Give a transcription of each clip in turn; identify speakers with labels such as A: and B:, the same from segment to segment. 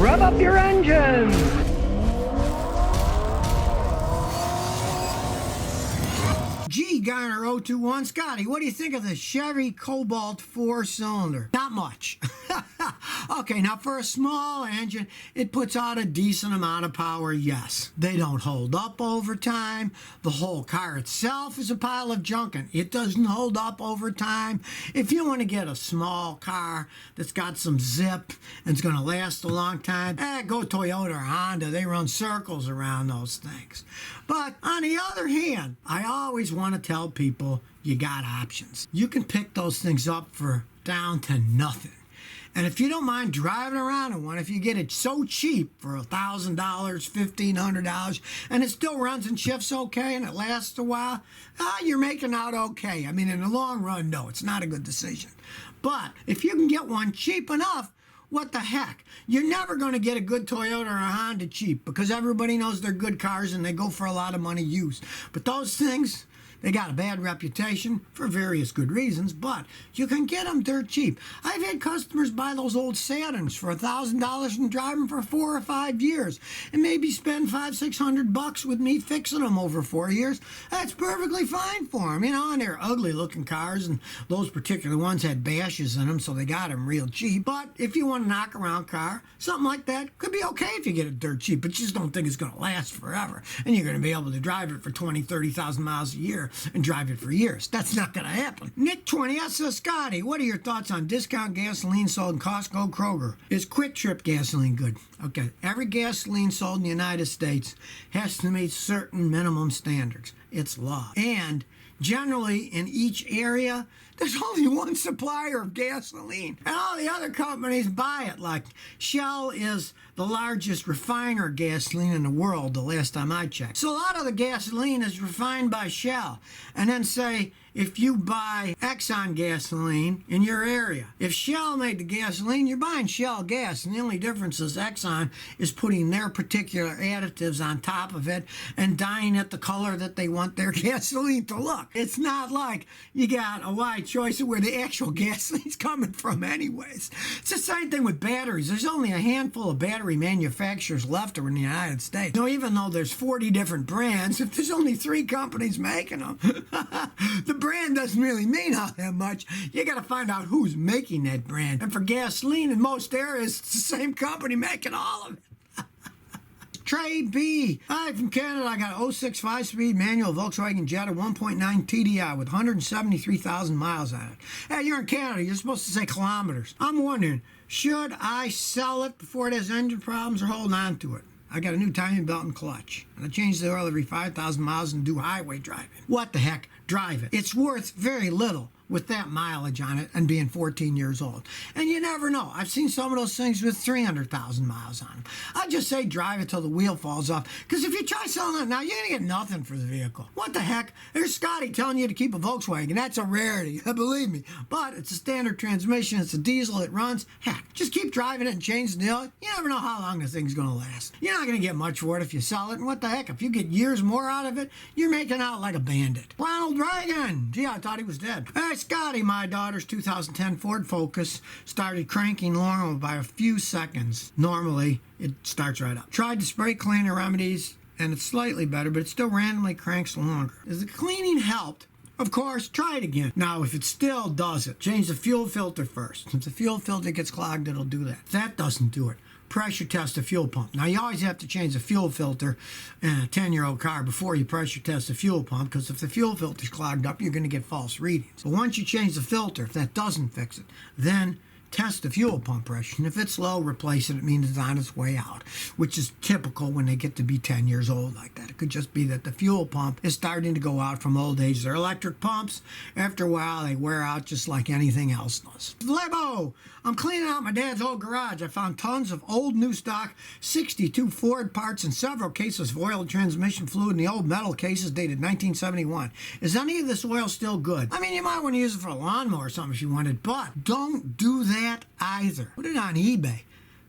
A: Rev up your engines!
B: G. Garner 021. Scotty, what do you think of the Chevy Cobalt 4-cylinder? Not much. Okay, now for a small engine, it puts out a decent amount of power, yes. They don't hold up over time. The whole car itself is a pile of junk, and it doesn't hold up over time. If you want to get a small car that's got some zip and it's going to last a long time, go Toyota or Honda. They run circles around those things. But on the other hand, I always want to tell people you got options. You can pick those things up for down to nothing. And if you don't mind driving around in one, if you get it so cheap for $1,000, $1,500, and it still runs and shifts okay and it lasts a while, you're making out okay. I mean, in the long run, no, it's not a good decision. But if you can get one cheap enough, what the heck? You're never going to get a good Toyota or a Honda cheap because everybody knows they're good cars and they go for a lot of money used. But those things, they got a bad reputation for various good reasons, but you can get them dirt cheap. I've had customers buy those old Saturns for $1,000 and drive them for 4 or 5 years and maybe spend $500-600 with me fixing them over 4 years. That's perfectly fine for them, you know, and they're ugly looking cars, and those particular ones had bashes in them, so they got them real cheap. But if you want a knock around car, something like that could be okay if you get it dirt cheap, but you just don't think it's going to last forever and you're going to be able to drive it for 20-30,000 miles a year and drive it for years. That's not going to happen. Nick 20 says, Scotty, what are your thoughts on discount gasoline sold in Costco, Kroger? Is Quick Trip gasoline good? Okay, every gasoline sold in the United States has to meet certain minimum standards. It's law. And generally, in each area, there's only one supplier of gasoline, and all the other companies buy it. Like Shell is the largest refiner of gasoline in the world, the last time I checked. So a lot of the gasoline is refined by Shell. And then say, if you buy Exxon gasoline in your area, if Shell made the gasoline, you're buying Shell gas, and the only difference is Exxon is putting their particular additives on top of it and dyeing it the color that they want their gasoline to look. It's not like you got a wide choice of where the actual gasoline's coming from anyways. It's the same thing with batteries. There's only a handful of battery manufacturers left in the United States. You know, even though there's 40 different brands, if there's only 3 companies making them, the brand doesn't really mean all that much. You got to find out who's making that brand. And for gasoline, in most areas, it's the same company making all of it. Trey B. Hi, from Canada. I got an 06 5-speed manual Volkswagen Jetta 1.9 TDI with 173,000 miles on it. Hey, you're in Canada. You're supposed to say kilometers. I'm wondering, should I sell it before it has engine problems or hold on to it? I got a new timing belt and clutch, and I change the oil every 5,000 miles and do highway driving. What the heck? Drive it. It's worth very little with that mileage on it and being 14 years old. And you never know. I've seen some of those things with 300,000 miles on them. I just say drive it till the wheel falls off, because if you try selling it now, you're going to get nothing for the vehicle. What the heck? There's Scotty telling you to keep a Volkswagen. That's a rarity, believe me. But it's a standard transmission. It's a diesel. It runs. Heck, just keep driving it and change the oil. You never know how long this thing's going to last. You're not going to get much for it if you sell it. And what the heck? If you get years more out of it, you're making out like a bandit. Ronald Reagan. Gee, I thought he was dead. Hey, Scotty, my daughter's 2010 Ford Focus started cranking normal by a few seconds. Normally, it starts right up. Tried the spray cleaner remedies, and it's slightly better, but it still randomly cranks longer. As the cleaning helped, of course, try it again. Now, if it still does it, change the fuel filter first. If the fuel filter gets clogged, it'll do that. If that doesn't do it, pressure test the fuel pump. Now, you always have to change the fuel filter in a 10-year-old car before you pressure test the fuel pump, because if the fuel filter's clogged up, you're going to get false readings. But once you change the filter, if that doesn't fix it, then test the fuel pump pressure, and if it's low, replace it. It means it's on its way out, which is typical when they get to be 10 years old like that. It could just be that the fuel pump is starting to go out from old age. They're electric pumps. After a while, they wear out just like anything else does. Lebo, I'm cleaning out my dad's old garage. I found tons of old new stock 62 Ford parts and several cases of oil and transmission fluid in the old metal cases dated 1971. Is any of this oil still good? I mean, you might want to use it for a lawnmower or something if you wanted, but don't do that either. Put it on eBay.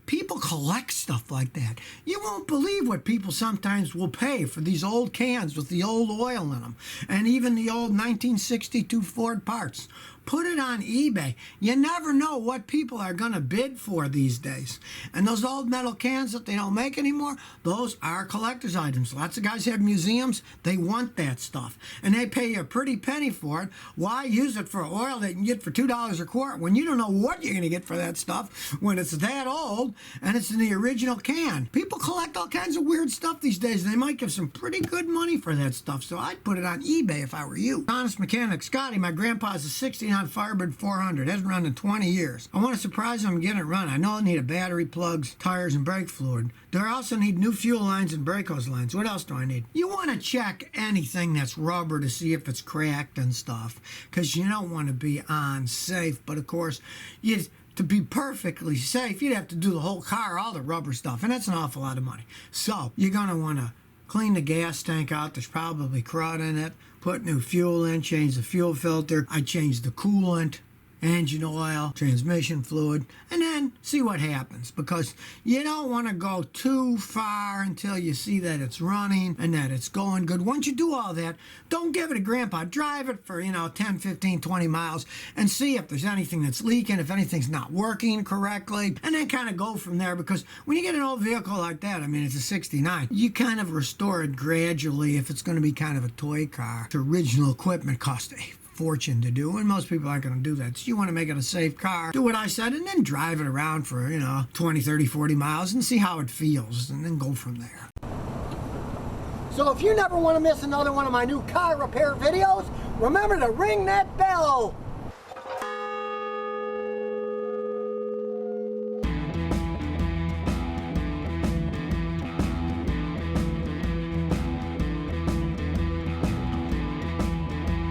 B: People collect stuff like that. You won't believe what people sometimes will pay for these old cans with the old oil in them, and even the old 1962 Ford parts. put it on eBay. You never know what people are going to bid for these days. And those old metal cans that they don't make anymore, those are collector's items. Lots of guys have museums. They want that stuff. And they pay you a pretty penny for it. Why use it for oil that you can get for $2 a quart when you don't know what you're going to get for that stuff when it's that old and it's in the original can? People collect all kinds of weird stuff these days. They might give some pretty good money for that stuff. So I'd put it on eBay if I were you. Honest mechanic Scotty, my grandpa's a 69 Firebird 400. Hasn't run in 20 years. I want to surprise him and get it run. I know I need a battery, plugs, tires, and brake fluid. Do I also need new fuel lines and brake hose lines? What else do I need? You want to check anything that's rubber to see if it's cracked and stuff, because you don't want to be unsafe. But of course, to be perfectly safe, you'd have to do the whole car, all the rubber stuff, and that's an awful lot of money. So you're going to want to clean the gas tank out. There's probably crud in it. Put new fuel in, change the fuel filter. I change the coolant, engine oil, transmission fluid, and then see what happens, because you don't want to go too far until you see that it's running and that it's going good. Once you do all that, don't give it to Grandpa. Drive it for 10, 15, 20 miles and see if there's anything that's leaking, if anything's not working correctly, and then kind of go from there. Because when you get an old vehicle like that, I mean, it's a 69, you kind of restore it gradually. If it's going to be kind of a toy car, the original equipment costs a fortune to do, and most people aren't going to do that. So you want to make it a safe car, do what I said, and then drive it around for 20, 30, 40 miles and see how it feels, and then go from there. So if you never want to miss another one of my new car repair videos, remember to ring that bell.